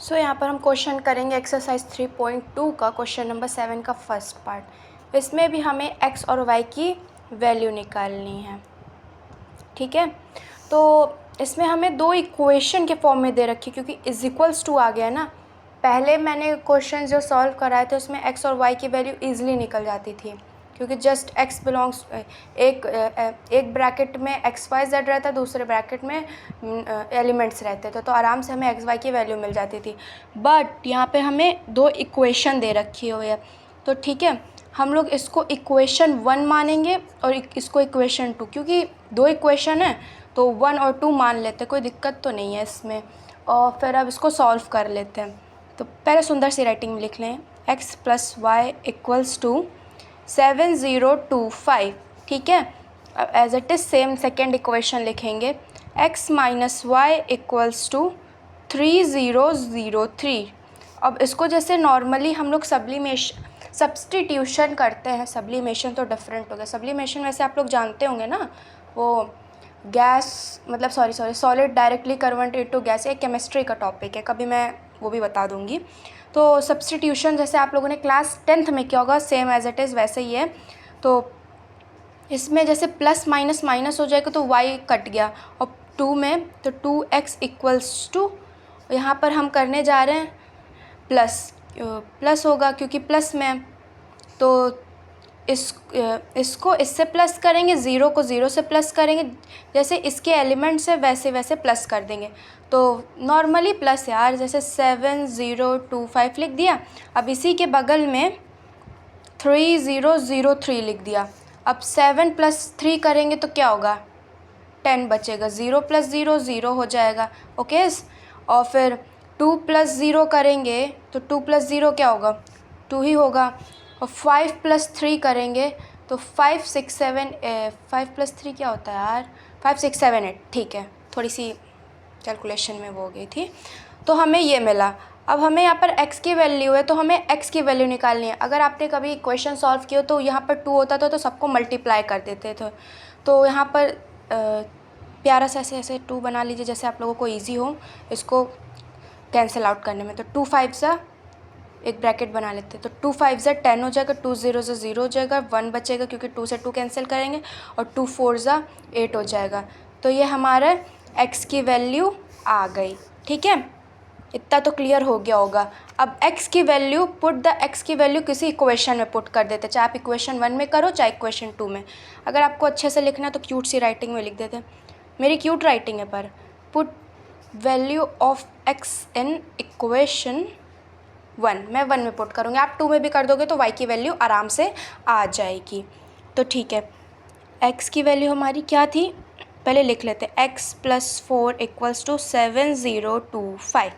सो यहाँ पर हम क्वेश्चन करेंगे एक्सरसाइज 3.2 का क्वेश्चन नंबर 7 का फर्स्ट पार्ट। इसमें भी हमें एक्स और वाई की वैल्यू निकालनी है। ठीक है, तो इसमें हमें दो इक्वेशन के फॉर्म में दे रखी, क्योंकि इज इक्वल्स टू आ गया ना। पहले मैंने क्वेश्चन जो सॉल्व कराए थे उसमें एक्स और वाई की वैल्यू ईजिली निकल जाती थी, क्योंकि जस्ट एक्स बिलोंग्स एक ब्रैकेट में एक्स वाई जेड रहता है, दूसरे ब्रैकेट में एलिमेंट्स रहते थे, तो आराम से हमें एक्स वाई की वैल्यू मिल जाती थी। बट यहाँ पे हमें दो इक्वेशन दे रखी हुई है, तो ठीक है, हम लोग इसको इक्वेशन 1 मानेंगे और इसको इक्वेशन 2, क्योंकि दो इक्वेशन है तो 1 और 2 मान लेते, कोई दिक्कत तो नहीं है इसमें। और फिर अब इसको सॉल्व कर लेते हैं। तो पहले सुंदर सी राइटिंग में लिख लें, x + y = 7025। ठीक है, अब as it is same second equation लिखेंगे, x - y = 3003। अब इसको जैसे नॉर्मली हम लोग सब्स्टिट्यूशन करते हैं, सब्लिमेशन तो डिफरेंट हो गया। सब्लिमेशन वैसे आप लोग जानते होंगे ना, वो गैस मतलब solid directly convert into gas, एक केमिस्ट्री का टॉपिक है, कभी मैं वो भी बता दूंगी। तो सब्स्टिट्यूशन जैसे आप लोगों ने क्लास 10th में किया होगा, सेम एज इट इज़ वैसे ही है। तो इसमें जैसे प्लस माइनस माइनस हो जाएगा तो y कट गया, और 2 में तो 2x = यहाँ पर हम करने जा रहे हैं प्लस होगा, क्योंकि प्लस में तो इसको इससे प्लस करेंगे, ज़ीरो को ज़ीरो से प्लस करेंगे, जैसे इसके एलिमेंट्स है वैसे वैसे प्लस कर देंगे। तो नॉर्मली प्लस यार, जैसे 7025 लिख दिया। अब इसी के बगल में 3003 लिख दिया। अब 7 + 3 करेंगे तो क्या होगा, 10 बचेगा, 0 + 0 0 हो जाएगा। ओके, और फिर 2 + 0 करेंगे तो 2 + 0 क्या होगा, 2 ही होगा। और 5 + 3 करेंगे तो 5 6 7 5 + 3 क्या होता है यार, 5 6 7 8। ठीक है, थोड़ी सी कैलकुलेशन में वो हो गई थी, तो हमें ये मिला। अब हमें यहाँ पर x की वैल्यू है, तो हमें x की वैल्यू निकालनी है। अगर आपने कभी इक्वेशन सॉल्व किया तो यहाँ पर 2 होता था तो सबको मल्टीप्लाई कर देते थे। तो यहाँ पर प्यारा सा ऐसे 2 बना लीजिए, जैसे आप लोगों को ईजी हो इसको कैंसिल आउट करने में। तो 2 5 सा एक ब्रैकेट बना लेते हैं, तो 2 5 सा 10 हो जाएगा, 2 0 से 0 हो जाएगा, 1 बचेगा क्योंकि 2 से 2 कैंसिल करेंगे, और 2 4 सा 8 हो जाएगा। तो ये हमारा x की वैल्यू आ गई। ठीक है, इतना तो क्लियर हो गया होगा। अब x की वैल्यू x की वैल्यू किसी इक्वेशन में पुट कर देते, चाहे आप इक्वेशन 1 में करो चाहे इक्वेशन 2 में। अगर आपको अच्छे से लिखना है तो क्यूट सी राइटिंग में लिख देते, मेरी क्यूट राइटिंग है, पर put value of x in equation 1, मैं 1 में पुट करूँगी, आप 2 में भी कर दोगे तो y की वैल्यू आराम से आ जाएगी। तो ठीक है, x की वैल्यू हमारी क्या थी, पहले लिख लेते हैं, x + 4 = 7025।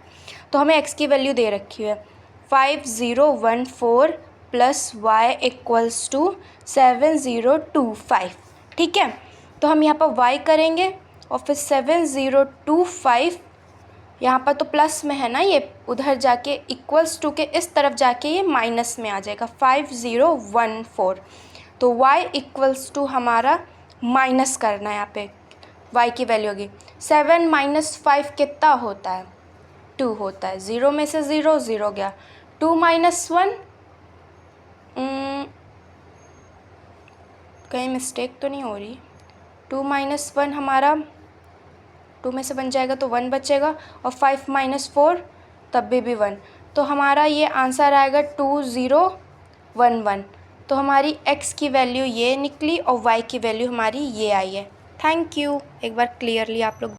तो हमें x की वैल्यू दे रखी है 5014 + y = 7025। ठीक है, तो हम यहाँ पर y करेंगे और फिर 7025, यहाँ पर तो प्लस में है ना, ये उधर जाके = के इस तरफ जाके ये माइनस में आ जाएगा 5014। तो y = हमारा माइनस करना है, यहाँ पे y की वैल्यू होगी 7 - 5 कितना होता है, 2 होता है। 0 में से 0 0 गया, 2 - 1 कहीं मिस्टेक तो नहीं हो रही, 2 - 1 हमारा 2 में से बन जाएगा तो 1 बचेगा, और 5 - 4 तब भी 1। तो हमारा ये आंसर आएगा 2011। तो हमारी x की वैल्यू ये निकली और y की वैल्यू हमारी ये आई है। थैंक यू, एक बार क्लियरली आप लोग